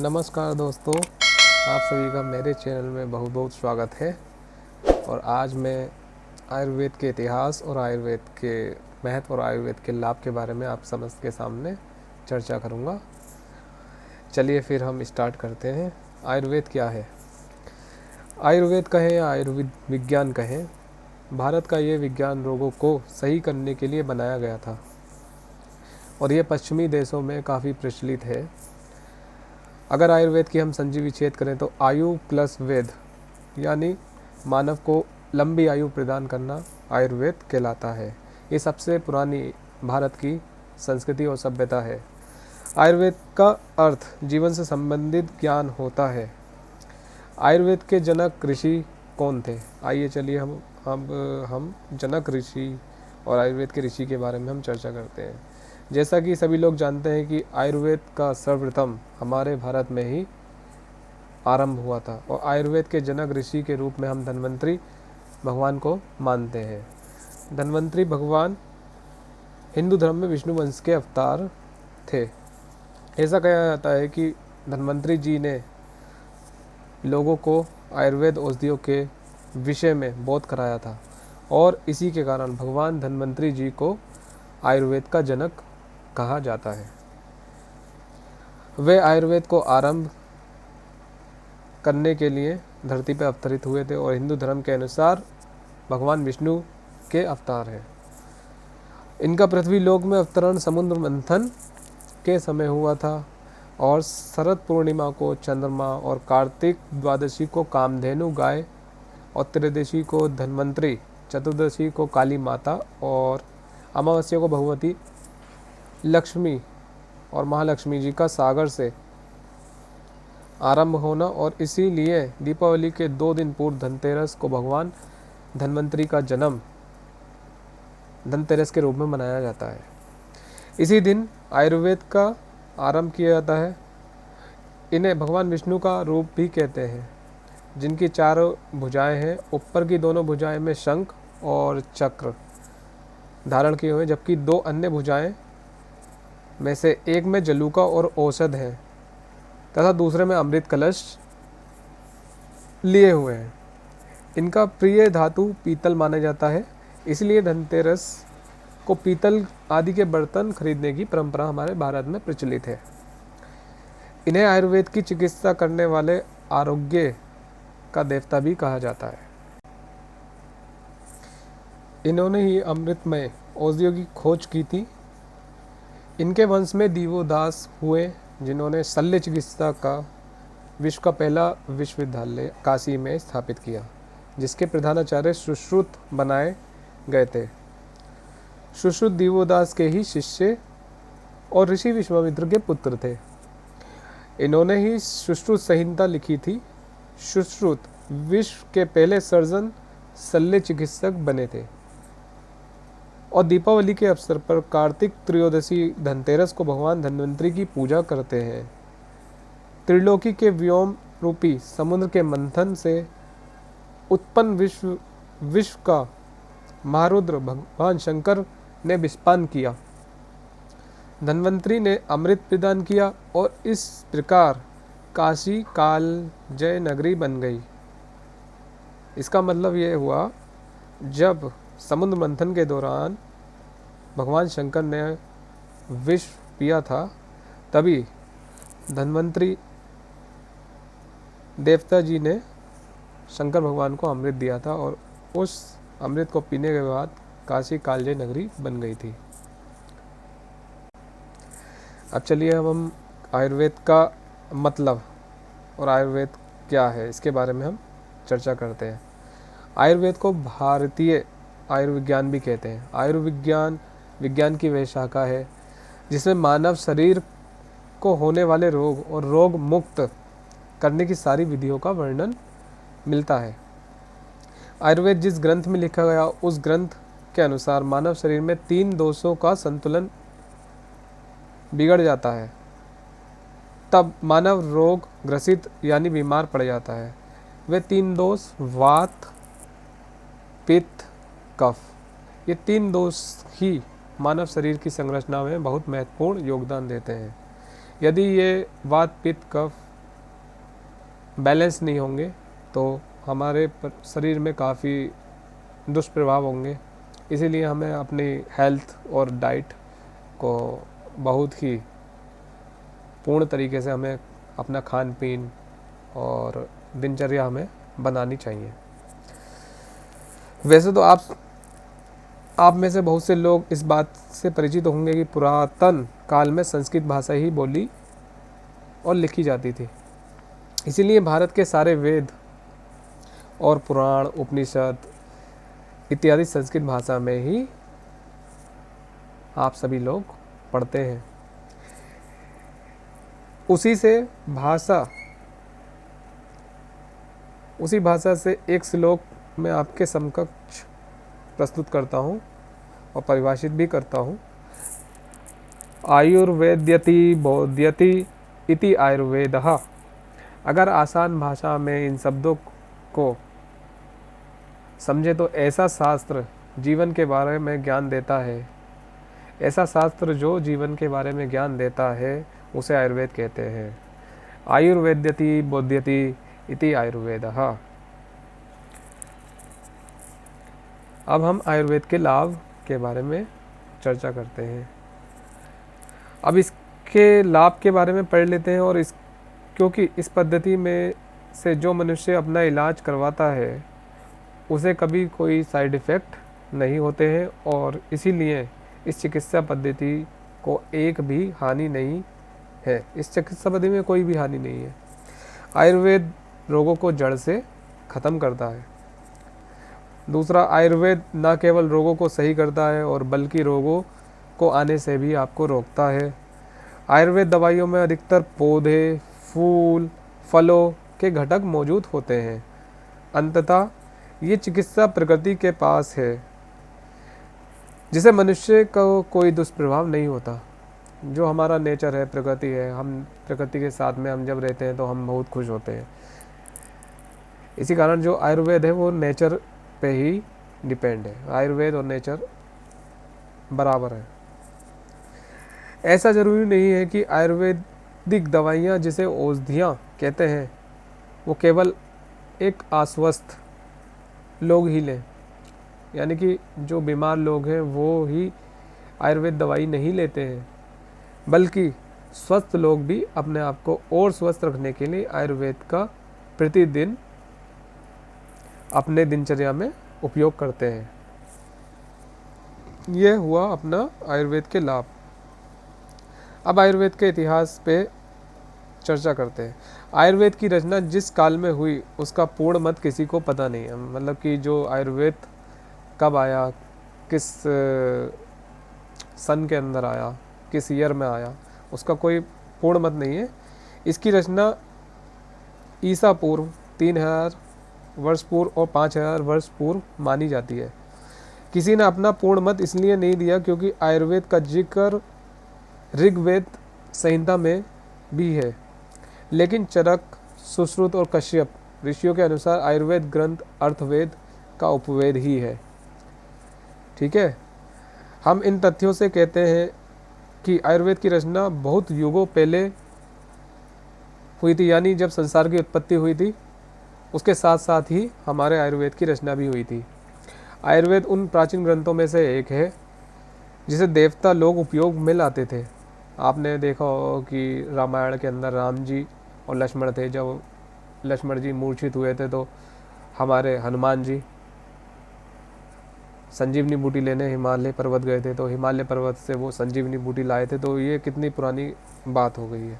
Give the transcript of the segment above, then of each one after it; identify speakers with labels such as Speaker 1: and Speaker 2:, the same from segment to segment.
Speaker 1: नमस्कार दोस्तों, आप सभी का मेरे चैनल में बहुत बहुत स्वागत है। और आज मैं आयुर्वेद के इतिहास और आयुर्वेद के महत्व और आयुर्वेद के लाभ के बारे में आप समस्त के सामने चर्चा करूंगा। चलिए फिर हम स्टार्ट करते हैं। आयुर्वेद क्या है? आयुर्वेद कहें या आयुर्वेद विज्ञान कहें, भारत का ये विज्ञान रोगों को सही करने के लिए बनाया गया था और ये पश्चिमी देशों में काफ़ी प्रचलित है। अगर आयुर्वेद की हम संजीवी छेद करें तो आयु प्लस वेद यानी मानव को लंबी आयु प्रदान करना आयुर्वेद कहलाता है। ये सबसे पुरानी भारत की संस्कृति और सभ्यता है। आयुर्वेद का अर्थ जीवन से संबंधित ज्ञान होता है। आयुर्वेद के जनक ऋषि कौन थे? आइए चलिए हम जनक ऋषि और आयुर्वेद के ऋषि के बारे में हम चर्चा करते हैं। जैसा कि सभी लोग जानते हैं कि आयुर्वेद का सर्वप्रथम हमारे भारत में ही आरंभ हुआ था और आयुर्वेद के जनक ऋषि के रूप में हम धन्वंतरी भगवान को मानते हैं। धन्वंतरी भगवान हिंदू धर्म में विष्णु वंश के अवतार थे। ऐसा कहा जाता है कि धन्वंतरी जी ने लोगों को आयुर्वेद औषधियों के विषय में बोध कराया था और इसी के कारण भगवान धन्वंतरी जी को आयुर्वेद का जनक कहा जाता है। वे आयुर्वेद को आरंभ करने के लिए धरती पर अवतरित हुए थे और हिंदू धर्म के अनुसार भगवान विष्णु के अवतार हैं। इनका पृथ्वी लोक में अवतरण समुद्र मंथन के समय हुआ था और शरद पूर्णिमा को चंद्रमा और कार्तिक द्वादशी को कामधेनु गाय और त्रयोदशी को धन्वंतरी, चतुर्दशी को काली माता और अमावस्या को भगवती लक्ष्मी और महालक्ष्मी जी का सागर से आरंभ होना और इसीलिए दीपावली के 2 दिन पूर्व धनतेरस को भगवान धन्वंतरी का जन्म धनतेरस के रूप में मनाया जाता है। इसी दिन आयुर्वेद का आरंभ किया जाता है। इन्हें भगवान विष्णु का रूप भी कहते हैं, जिनकी 4 भुजाएं हैं। ऊपर की दोनों भुजाएं में शंख और चक्र धारण किए हुए, जबकि 2 अन्य भुजाएं में से एक में जलूका और औषध है तथा दूसरे में अमृत कलश लिए हुए हैं। इनका प्रिय धातु पीतल माना जाता है, इसलिए धनतेरस को पीतल आदि के बर्तन खरीदने की परंपरा हमारे भारत में प्रचलित है। इन्हें आयुर्वेद की चिकित्सा करने वाले आरोग्य का देवता भी कहा जाता है। इन्होंने ही अमृतमय औषधियों की खोज की थी। इनके वंश में दिवोदास हुए, जिन्होंने शल्य चिकित्सा का विश्व का पहला विश्वविद्यालय काशी में स्थापित किया, जिसके प्रधानाचार्य सुश्रुत बनाए गए थे। सुश्रुत दिवोदास के ही शिष्य और ऋषि विश्वामित्र के पुत्र थे। इन्होंने ही सुश्रुत संहिता लिखी थी। सुश्रुत विश्व के पहले सर्जन शल्य चिकित्सक बने थे और दीपावली के अवसर पर कार्तिक त्रयोदशी धनतेरस को भगवान धन्वंतरी की पूजा करते हैं। त्रिलोकी के व्योम रूपी समुद्र के मंथन से उत्पन्न विश्व का महारुद्र भगवान शंकर ने विस्पान किया। धन्वंतरी ने अमृत प्रदान किया और इस प्रकार काशी कालजय नगरी बन गई। इसका मतलब ये हुआ, जब समुद्र मंथन के दौरान भगवान शंकर ने विष पिया था, तभी धन्वंतरी देवता जी ने शंकर भगवान को अमृत दिया था और उस अमृत को पीने के बाद काशी कालजय नगरी बन गई थी। अब चलिए हम आयुर्वेद का मतलब और आयुर्वेद क्या है इसके बारे में हम चर्चा करते हैं। आयुर्वेद को भारतीय आयुर्विज्ञान भी कहते हैं। आयुर्विज्ञान विज्ञान की वह शाखा है जिसमें मानव शरीर को होने वाले रोग और रोग मुक्त करने की सारी विधियों का वर्णन मिलता है। आयुर्वेद जिस ग्रंथ में लिखा गया, उस ग्रंथ के अनुसार मानव शरीर में 3 दोषों का संतुलन बिगड़ जाता है, तब मानव रोग ग्रसित यानी बीमार पड़ जाता है। वे 3 दोष वात, पित्त, कफ, ये 3 दोष ही मानव शरीर की संरचना में बहुत महत्वपूर्ण योगदान देते हैं। यदि ये वात, पित्त, कफ बैलेंस नहीं होंगे तो हमारे शरीर में काफ़ी दुष्प्रभाव होंगे। इसीलिए हमें अपनी हेल्थ और डाइट को बहुत ही पूर्ण तरीके से हमें अपना खान पीन और दिनचर्या हमें बनानी चाहिए। वैसे तो आप में से बहुत से लोग इस बात से परिचित होंगे कि पुरातन काल में संस्कृत भाषा ही बोली और लिखी जाती थी। इसीलिए भारत के सारे वेद और पुराण, उपनिषद इत्यादि संस्कृत भाषा में ही आप सभी लोग पढ़ते हैं। उसी भाषा से एक श्लोक मैं आपके समकक्ष प्रस्तुत करता हूँ और परिभाषित भी करता हूँ। आयुर्वेद्यति बोध्यति इति आयुर्वेदः। अगर आसान भाषा में इन शब्दों को समझे तो ऐसा शास्त्र जीवन के बारे में ज्ञान देता है, ऐसा शास्त्र जो जीवन के बारे में ज्ञान देता है उसे आयुर्वेद कहते हैं। आयुर्वेद्यति बोध्यति इति आयुर्वेदः। अब हम आयुर्वेद के लाभ के बारे में चर्चा करते हैं। अब इसके लाभ के बारे में पढ़ लेते हैं। और क्योंकि इस पद्धति में से जो मनुष्य अपना इलाज करवाता है उसे कभी कोई साइड इफ़ेक्ट नहीं होते हैं और इसीलिए इस चिकित्सा पद्धति को एक भी हानि नहीं है। इस चिकित्सा पद्धति में कोई भी हानि नहीं है। आयुर्वेद रोगों को जड़ से ख़त्म करता है। दूसरा, आयुर्वेद न केवल रोगों को सही करता है और बल्कि रोगों को आने से भी आपको रोकता है। आयुर्वेद दवाइयों में अधिकतर पौधे, फूल, फलों के घटक मौजूद होते हैं। अंततः ये चिकित्सा प्रकृति के पास है जिसे मनुष्य को कोई दुष्प्रभाव नहीं होता। जो हमारा नेचर है, प्रकृति है, हम प्रकृति के साथ में हम जब रहते हैं तो हम बहुत खुश होते हैं। इसी कारण जो आयुर्वेद है वो नेचर पे ही डिपेंड है। आयुर्वेद और नेचर बराबर है। ऐसा ज़रूरी नहीं है कि आयुर्वेदिक दवाइयाँ जिसे औषधियाँ कहते हैं वो केवल एक आश्वस्त लोग ही लें, यानी कि जो बीमार लोग हैं वो ही आयुर्वेद दवाई नहीं लेते हैं, बल्कि स्वस्थ लोग भी अपने आप को और स्वस्थ रखने के लिए आयुर्वेद का प्रतिदिन अपने दिनचर्या में उपयोग करते हैं। यह हुआ अपना आयुर्वेद के लाभ। अब आयुर्वेद के इतिहास पे चर्चा करते हैं। आयुर्वेद की रचना जिस काल में हुई उसका पूर्ण मत किसी को पता नहीं है। मतलब कि जो आयुर्वेद कब आया, किस सन के अंदर आया, किस ईयर में आया, उसका कोई पूर्ण मत नहीं है। इसकी रचना ईसा पूर्व 3000 वर्ष पूर्व और 5000 वर्ष पूर्व मानी जाती है। किसी ने अपना पूर्ण मत इसलिए नहीं दिया क्योंकि आयुर्वेद का जिक्र ऋग्वेद संहिता में भी है, लेकिन चरक, सुश्रुत और कश्यप ऋषियों के अनुसार आयुर्वेद ग्रंथ अर्थवेद का उपवेद ही है। ठीक है, हम इन तथ्यों से कहते हैं कि आयुर्वेद की रचना बहुत युगों पहले हुई थी, यानी जब संसार की उत्पत्ति हुई थी उसके साथ साथ ही हमारे आयुर्वेद की रचना भी हुई थी। आयुर्वेद उन प्राचीन ग्रंथों में से एक है जिसे देवता लोग उपयोग में लाते थे। आपने देखा हो कि रामायण के अंदर राम जी और लक्ष्मण थे। जब लक्ष्मण जी मूर्छित हुए थे तो हमारे हनुमान जी संजीवनी बूटी लेने हिमालय पर्वत गए थे, तो हिमालय पर्वत से वो संजीवनी बूटी लाए थे। तो ये कितनी पुरानी बात हो गई है।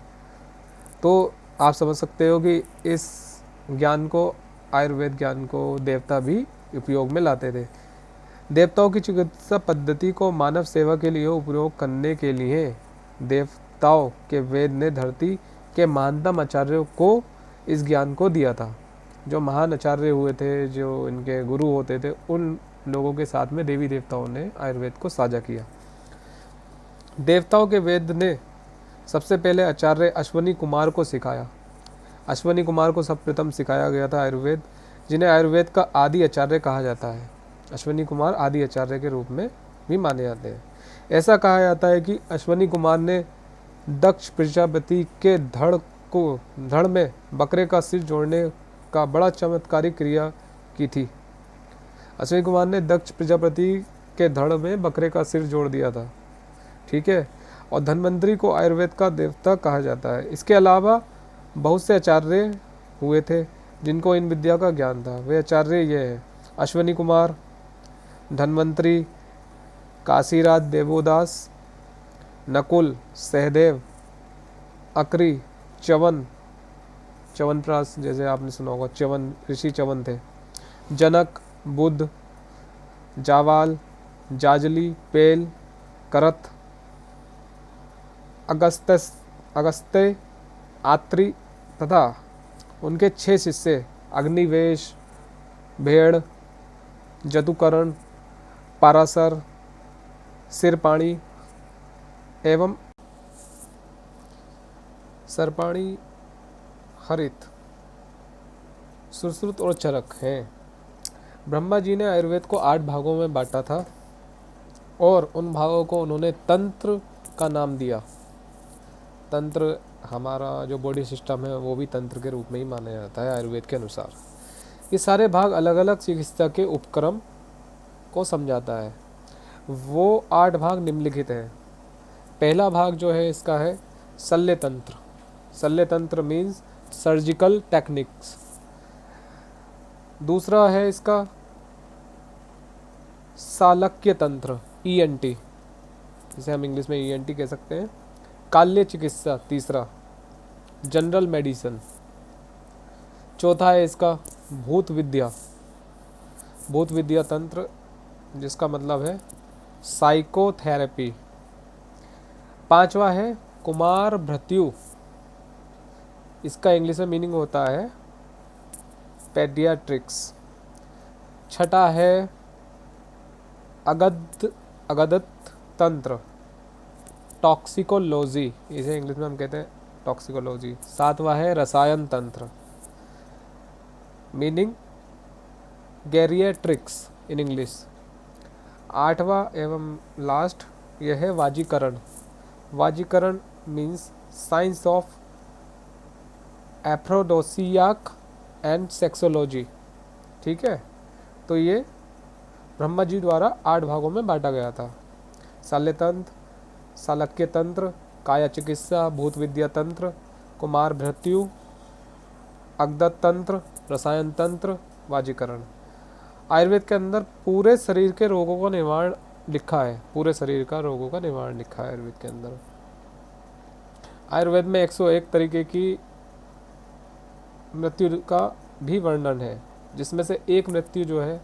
Speaker 1: तो आप समझ सकते हो कि इस ज्ञान को, आयुर्वेद ज्ञान को देवता भी उपयोग में लाते थे। देवताओं की चिकित्सा पद्धति को मानव सेवा के लिए उपयोग करने के लिए देवताओं के वेद ने धरती के महानतम आचार्यों को इस ज्ञान को दिया था। जो महान आचार्य हुए थे, जो इनके गुरु होते थे, उन लोगों के साथ में देवी देवताओं ने आयुर्वेद को साझा किया। देवताओं के वेद ने सबसे पहले आचार्य अश्वनी कुमार को सिखाया। अश्वनी कुमार को सर्वप्रथम सिखाया गया था आयुर्वेद, जिन्हें आयुर्वेद का आदि आचार्य कहा जाता है। अश्वनी कुमार आदि आचार्य के रूप में भी माने जाते हैं। ऐसा कहा जाता है कि अश्वनी कुमार ने दक्ष प्रजापति के धड़ को धड़ में बकरे का सिर जोड़ने का बड़ा चमत्कारी क्रिया की थी। अश्विनी कुमार ने दक्ष प्रजापति के धड़ में बकरे का सिर जोड़ दिया था, ठीक है। और धन्वंतरी को आयुर्वेद का देवता कहा जाता है। इसके अलावा बहुत से आचार्य हुए थे जिनको इन विद्या का ज्ञान था। वे आचार्य ये हैं: अश्विनी कुमार, धन्वंतरी, काशीराज देवोदास, नकुल, सहदेव, अकरी, च्यवन, च्यवनप्राश जैसे आपने सुना होगा, च्यवन ऋषि च्यवन थे, जनक, बुद्ध, जावाल, जाजली, पेल, करत, अगस्त्य, आत्री तथा उनके 6 शिष्य अग्निवेश, भेड़, जदुकरण, पारासर, सिरपाणी एवं सरपाणी, हरित, सुश्रुत और चरक हैं। ब्रह्मा जी ने आयुर्वेद को 8 भागों में बांटा था और उन भागों को उन्होंने तंत्र का नाम दिया। तंत्र, हमारा जो बॉडी सिस्टम है वो भी तंत्र के रूप में ही माना जाता है आयुर्वेद के अनुसार। ये सारे भाग अलग अलग चिकित्सा के उपक्रम को समझाता है। वो 8 भाग निम्नलिखित हैं। पहला भाग जो है इसका है शल्य तंत्र। शल्य तंत्र मीन्स सर्जिकल टेक्निक्स। दूसरा है इसका शालक्य तंत्र, ENT, जिसे हम इंग्लिश में ENT कह सकते हैं। काल्य चिकित्सा तीसरा, जनरल मेडिसिन। चौथा है इसका भूत विद्या, भूत विद्या तंत्र, जिसका मतलब है साइकोथेरेपी। पांचवा है कुमार भृत्यु, इसका इंग्लिश में मीनिंग होता है पेडियाट्रिक्स। छठा है अगदत तंत्र, टॉक्सिकोलॉजी, इसे इंग्लिश में हम कहते हैं टॉक्सिकोलॉजी। सातवां है रसायन तंत्र, मीनिंग गैरिएट्रिक्स इन इंग्लिश। आठवां एवं लास्ट यह है वाजीकरण। वाजीकरण means science of aphrodisiac and sexology, ठीक है। तो ये ब्रह्मा जी द्वारा 8 भागों में बांटा गया था। शल्य तंत्र, शालक्य तंत्र, काया चिकित्सा, भूत विद्या तंत्र, कुमार भृत्यु, अगदत तंत्र, रसायन तंत्र, वाजीकरण। आयुर्वेद के अंदर पूरे शरीर के रोगों का निवारण लिखा है, पूरे शरीर का रोगों का निवारण लिखा है आयुर्वेद के अंदर। आयुर्वेद में 101 तरीके की मृत्यु का भी वर्णन है, जिसमें से एक मृत्यु जो है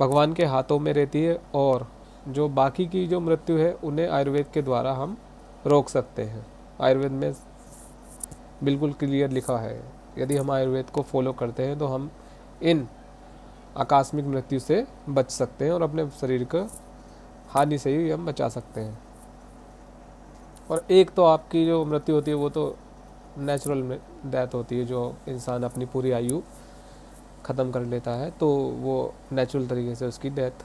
Speaker 1: भगवान के हाथों में रहती है, और जो बाकी की जो मृत्यु है उन्हें आयुर्वेद के द्वारा हम रोक सकते हैं। आयुर्वेद में बिल्कुल क्लियर लिखा है, यदि हम आयुर्वेद को फॉलो करते हैं तो हम इन आकस्मिक मृत्यु से बच सकते हैं और अपने शरीर को हानि से ही हम बचा सकते हैं। और एक तो आपकी जो मृत्यु होती है वो तो नेचुरल डेथ होती है, जो इंसान अपनी पूरी आयु ख़त्म कर लेता है, तो वो नेचुरल तरीके से उसकी डेथ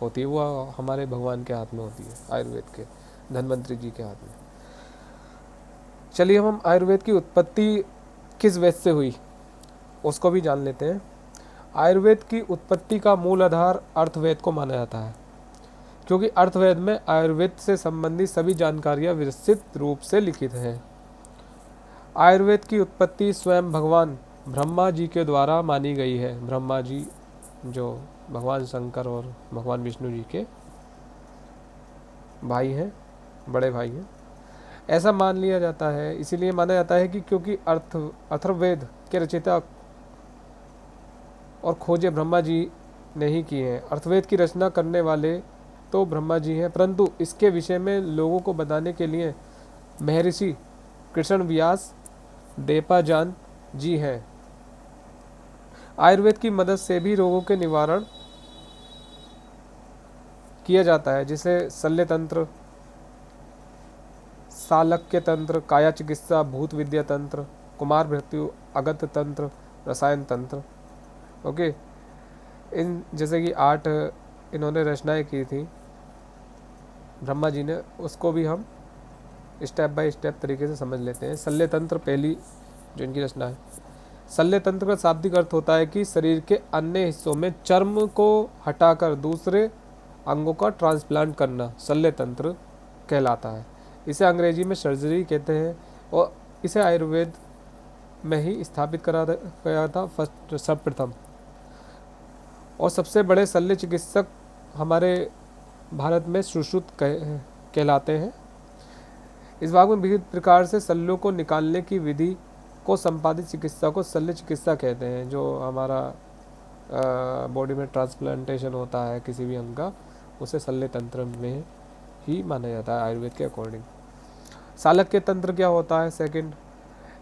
Speaker 1: होती है, वो हमारे भगवान के हाथ में होती है, आयुर्वेद के धन्वंतरी जी के हाथ में। चलिए हम आयुर्वेद की उत्पत्ति किस वेद से हुई उसको भी जान लेते हैं। आयुर्वेद की उत्पत्ति का मूल आधार अर्थवेद को माना जाता है, क्योंकि अर्थवेद में आयुर्वेद से संबंधित सभी जानकारियाँ विस्तृत रूप से लिखित हैं। आयुर्वेद की उत्पत्ति स्वयं भगवान ब्रह्मा जी के द्वारा मानी गई है। ब्रह्मा जी जो भगवान शंकर और भगवान विष्णु जी के भाई हैं, बड़े भाई हैं, ऐसा मान लिया जाता है। इसीलिए माना जाता है कि क्योंकि अथर्ववेद के रचयिता और खोजे ब्रह्मा जी ने ही की हैं। अर्थवेद की रचना करने वाले तो ब्रह्मा जी हैं, परंतु इसके विषय में लोगों को बताने के लिए महर्षि कृष्ण व्यास देपाजान जी हैं। आयुर्वेद की मदद से भी रोगों के निवारण किया जाता है, जिसे शल्य तंत्र, शालक्य तंत्र, काया चिकित्सा, भूत विद्या तंत्र, कुमार भृत्यु, अगत तंत्र, रसायन तंत्र। ओके, इन जैसे कि 8 इन्होंने रचनाएं की थी ब्रह्मा जी ने, उसको भी हम स्टेप बाय स्टेप तरीके से समझ लेते हैं। शल्य तंत्र पहली जो इनकी रचना है। शल्य तंत्र का शाब्दिक अर्थ होता है कि शरीर के अन्य हिस्सों में चर्म को हटाकर दूसरे अंगों का ट्रांसप्लांट करना शल्य तंत्र कहलाता है। इसे अंग्रेजी में सर्जरी कहते हैं और इसे आयुर्वेद में ही स्थापित करा गया था सर्वप्रथम। और सबसे बड़े शल्य चिकित्सक हमारे भारत में सुश्रुत कहलाते हैं। इस भाग में विविध प्रकार से शल्यों को निकालने की विधि को संपादित चिकित्सा को शल्य चिकित्सा कहते हैं। जो हमारा बॉडी में ट्रांसप्लांटेशन होता है किसी भी अंग का, उसे शल्य तंत्र में ही माना जाता है आयुर्वेद के अकॉर्डिंग। शालक्य तंत्र क्या होता है सेकंड,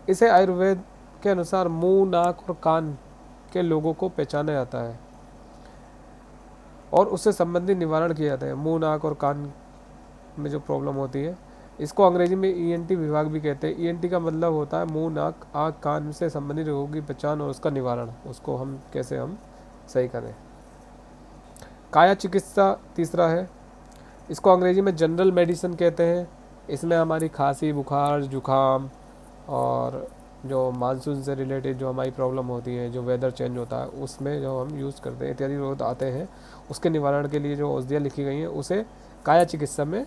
Speaker 1: इसे आयुर्वेद के अनुसार मुंह, नाक और कान के लोगों को पहचाना जाता है और उससे संबंधित निवारण किया जाता है। मुंह, नाक और कान में जो प्रॉब्लम होती है, इसको अंग्रेजी में ईएनटी विभाग भी कहते हैं। ईएनटी का मतलब होता है मुंह, नाक, आँख, कान से संबंधित रोगों की पहचान और उसका निवारण, उसको हम कैसे सही करें। काया चिकित्सा तीसरा है, इसको अंग्रेजी में जनरल मेडिसिन कहते हैं। इसमें हमारी खांसी, बुखार, जुखाम और जो मानसून से रिलेटेड जो हमारी प्रॉब्लम होती है, जो वेदर चेंज होता है, उसमें जो हम यूज़ करते हैं इत्यादि रोग आते हैं, उसके निवारण के लिए जो औषधियाँ लिखी गई हैं उसे काया चिकित्सा में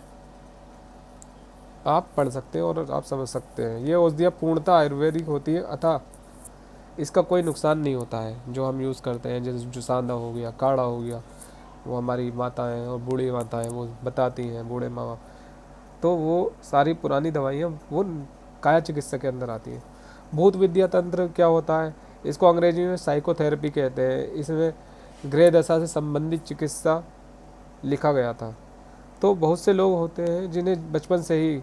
Speaker 1: आप पढ़ सकते हैं और आप समझ सकते हैं। ये औषधियाँ पूर्णतः आयुर्वेदिक होती है अतः इसका कोई नुकसान नहीं होता है। जो हम यूज़ करते हैं जैसे जुसांदा हो गया, काढ़ा हो गया, वो हमारी माताएं और बूढ़ी माताएं वो बताती हैं, बूढ़े माँ बाप, तो वो सारी पुरानी दवाइयाँ वो काया चिकित्सा के अंदर आती हैं। भूत विद्या तंत्र क्या होता है, इसको अंग्रेजी में साइकोथेरेपी कहते हैं। इसमें गृह दशा से संबंधित चिकित्सा लिखा गया था। तो बहुत से लोग होते हैं जिन्हें बचपन से ही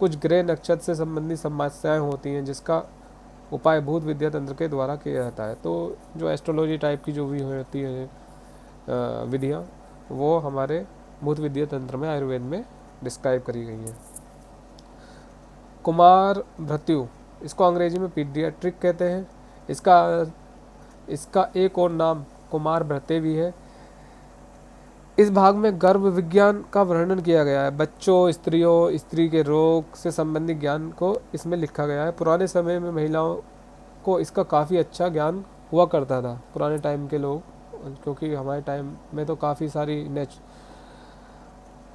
Speaker 1: कुछ ग्रह नक्षत्र से संबंधित समस्याएं होती हैं, जिसका उपाय भूत विद्या तंत्र के द्वारा किया जाता है। तो जो एस्ट्रोलॉजी टाइप की जो भी होती है विधियाँ, वो हमारे भूत विद्या तंत्र में आयुर्वेद में डिस्क्राइब करी गई हैं। कुमार भृत्यु, इसको अंग्रेजी में पीडियाट्रिक कहते हैं। इसका एक और नाम कुमार भृत्य भी है। इस भाग में गर्भ विज्ञान का वर्णन किया गया है। बच्चों, स्त्रियों, स्त्री के रोग से संबंधित ज्ञान को इसमें लिखा गया है। पुराने समय में महिलाओं को इसका काफ़ी अच्छा ज्ञान हुआ करता था, पुराने टाइम के लोग, क्योंकि हमारे टाइम में तो काफ़ी सारी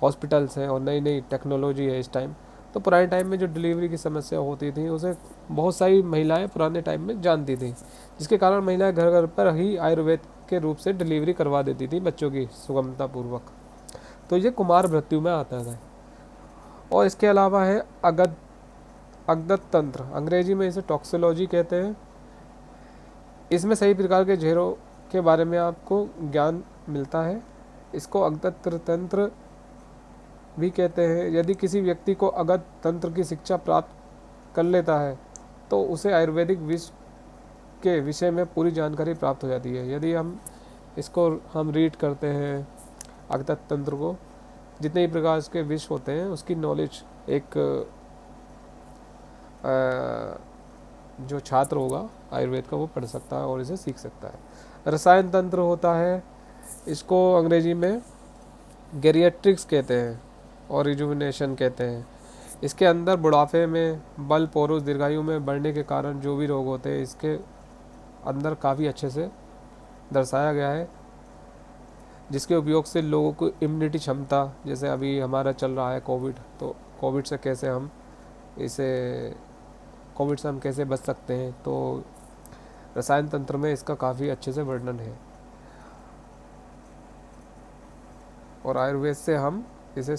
Speaker 1: हॉस्पिटल्स हैं और नई नई टेक्नोलॉजी है इस टाइम। तो पुराने टाइम में जो डिलीवरी की समस्या होती थी उसे बहुत सारी महिलाएं पुराने टाइम में जानती थी, जिसके कारण महिलाएं घर घर पर ही आयुर्वेद के रूप से डिलीवरी करवा देती थी बच्चों की सुगमता पूर्वक। तो ये कुमार भृत्यु में आता है। और इसके अलावा है अगदत तंत्र, अंग्रेजी में इसे टॉक्सिकोलॉजी कहते हैं। इसमें सही प्रकार के जहरों के बारे में आपको ज्ञान मिलता है। इसको अगदत तंत्र भी कहते हैं। यदि किसी व्यक्ति को अगध तंत्र की शिक्षा प्राप्त कर लेता है तो उसे आयुर्वेदिक विष के विषय में पूरी जानकारी प्राप्त हो जाती है। यदि हम रीड करते हैं अगध तंत्र को, जितने ही प्रकार के विष होते हैं उसकी नॉलेज एक जो छात्र होगा आयुर्वेद का वो पढ़ सकता है और इसे सीख सकता है। रसायन तंत्र होता है, इसको अंग्रेजी में गेरिएट्रिक्स कहते हैं और रिजुविनेशन कहते हैं। इसके अंदर बुढ़ापे में, बल, पौरुष, दीर्घायु में बढ़ने के कारण जो भी रोग होते हैं इसके अंदर काफ़ी अच्छे से दर्शाया गया है, जिसके उपयोग से लोगों को इम्यूनिटी क्षमता, जैसे अभी हमारा चल रहा है कोविड, तो कोविड से हम कैसे बच सकते हैं, तो रसायन तंत्र में इसका काफ़ी अच्छे से वर्णन है। और आयुर्वेद से हम इसे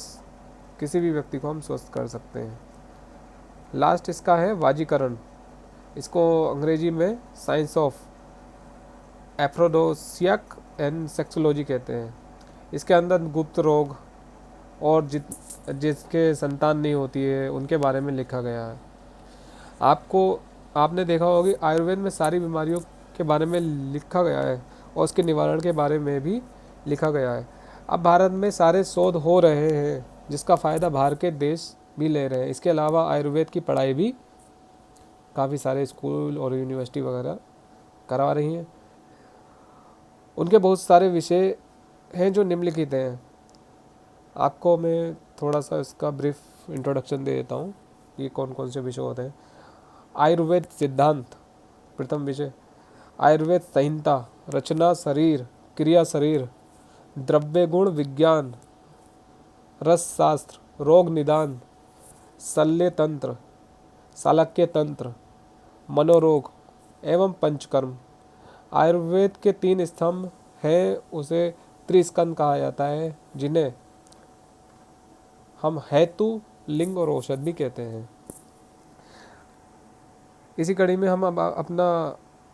Speaker 1: किसी भी व्यक्ति को हम स्वस्थ कर सकते हैं। लास्ट इसका है वाजीकरण, इसको अंग्रेजी में साइंस ऑफ एफ्रोडोसियक एंड सेक्सोलॉजी कहते हैं। इसके अंदर गुप्त रोग और जिसके संतान नहीं होती है उनके बारे में लिखा गया है। आपने देखा होगा कि आयुर्वेद में सारी बीमारियों के बारे में लिखा गया है और उसके निवारण के बारे में भी लिखा गया है। अब भारत में सारे शोध हो रहे हैं जिसका फ़ायदा बाहर के देश भी ले रहे हैं। इसके अलावा आयुर्वेद की पढ़ाई भी काफ़ी सारे स्कूल और यूनिवर्सिटी वगैरह करवा रही हैं। उनके बहुत सारे विषय हैं जो निम्नलिखित हैं। आपको मैं थोड़ा सा इसका ब्रीफ इंट्रोडक्शन दे देता हूँ। ये कौन कौन से विषय होते हैं। आयुर्वेद सिद्धांत प्रथम विषय, आयुर्वेद संहिता, रचना शरीर, क्रिया शरीर, द्रव्य गुण विज्ञान, रस शास्त्र, रोग निदान, शल्य तंत्र, शालक्य तंत्र, मनोरोग एवं पंचकर्म। आयुर्वेद के 3 स्तंभ हैं, उसे त्रिस्कंद कहा जाता है, जिन्हें हम हेतु, लिंग और औषध भी कहते हैं। इसी कड़ी में हम अब अपना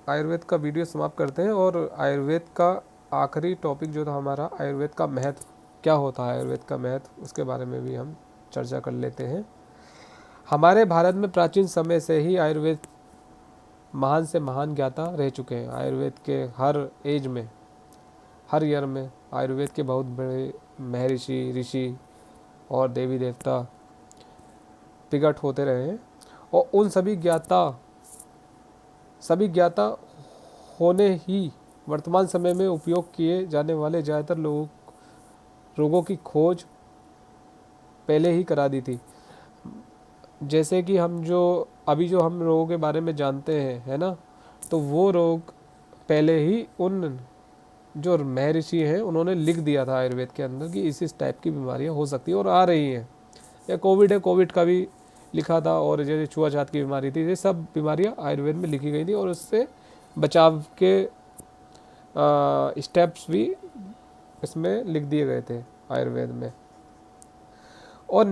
Speaker 1: आयुर्वेद का वीडियो समाप्त करते हैं और आयुर्वेद का आखिरी टॉपिक जो था हमारा, आयुर्वेद का महत्व क्या होता है, आयुर्वेद का महत्व, उसके बारे में भी हम चर्चा कर लेते हैं। हमारे भारत में प्राचीन समय से ही आयुर्वेद महान से महान ज्ञाता रह चुके हैं। आयुर्वेद के हर एज में, हर ईयर में आयुर्वेद के बहुत बड़े महर्षि, ऋषि और देवी देवता प्रकट होते रहे हैं और उन सभी ज्ञाता होने ही वर्तमान समय में उपयोग किए जाने वाले ज़्यादातर रोगों की खोज पहले ही करा दी थी। जैसे कि हम रोगों के बारे में जानते हैं, है ना, तो वो रोग पहले ही उन जो महर्षि हैं उन्होंने लिख दिया था आयुर्वेद के अंदर कि इस टाइप की बीमारियां हो सकती है और आ रही हैं। या कोविड है, कोविड का भी लिखा था, और जैसे छुआछात की बीमारी थी, ये सब बीमारियां आयुर्वेद में लिखी गई थी और उससे बचाव के स्टेप्स भी इसमें लिख दिए गए थे आयुर्वेद में। और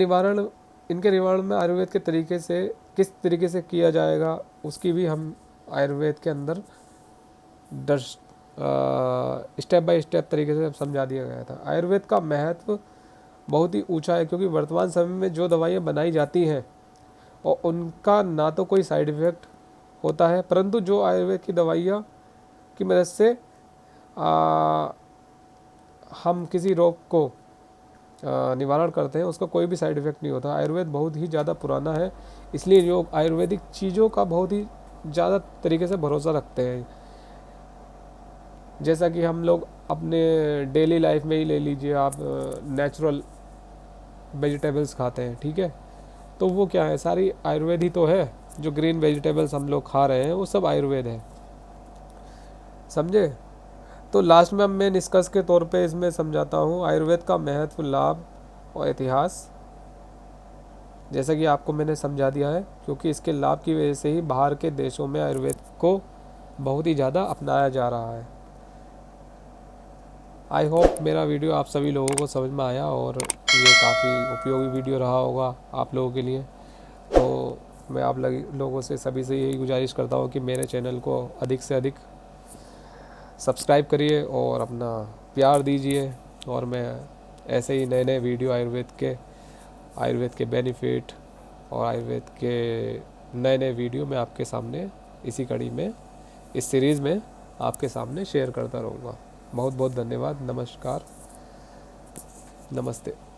Speaker 1: इनके निवारण में आयुर्वेद के तरीके से किस तरीके से किया जाएगा उसकी भी हम आयुर्वेद के अंदर स्टेप बाय स्टेप तरीके से समझा दिया गया था। आयुर्वेद का महत्व बहुत ही ऊंचा है, क्योंकि वर्तमान समय में जो दवाइयाँ बनाई जाती हैं और उनका ना तो कोई साइड इफ़ेक्ट होता है, परंतु जो आयुर्वेद की दवाइयाँ की मदद से हम किसी रोग को निवारण करते हैं, उसका कोई भी साइड इफ़ेक्ट नहीं होता। आयुर्वेद बहुत ही ज़्यादा पुराना है, इसलिए लोग आयुर्वेदिक चीज़ों का बहुत ही ज़्यादा तरीके से भरोसा रखते हैं। जैसा कि हम लोग अपने डेली लाइफ में ही ले लीजिए, आप नेचुरल वेजिटेबल्स खाते हैं, ठीक है, तो वो क्या है, सारी आयुर्वेद ही तो है। जो ग्रीन वेजिटेबल्स हम लोग खा रहे हैं वो सब आयुर्वेद है, समझे। तो लास्ट में मैं निष्कर्ष के तौर पे इसमें समझाता हूँ आयुर्वेद का महत्व, लाभ और इतिहास। जैसा कि आपको मैंने समझा दिया है, क्योंकि इसके लाभ की वजह से ही बाहर के देशों में आयुर्वेद को बहुत ही ज़्यादा अपनाया जा रहा है। आई होप मेरा वीडियो आप सभी लोगों को समझ में आया और ये काफ़ी उपयोगी वीडियो रहा होगा आप लोगों के लिए। तो मैं आप लोगों से सभी से यही गुजारिश करता हूँ कि मेरे चैनल को अधिक से अधिक सब्सक्राइब करिए और अपना प्यार दीजिए, और मैं ऐसे ही नए नए वीडियो आयुर्वेद के बेनिफिट और आयुर्वेद के नए नए वीडियो मैं आपके सामने इसी कड़ी में, इस सीरीज़ में आपके सामने शेयर करता रहूँगा। बहुत बहुत धन्यवाद। नमस्कार, नमस्ते।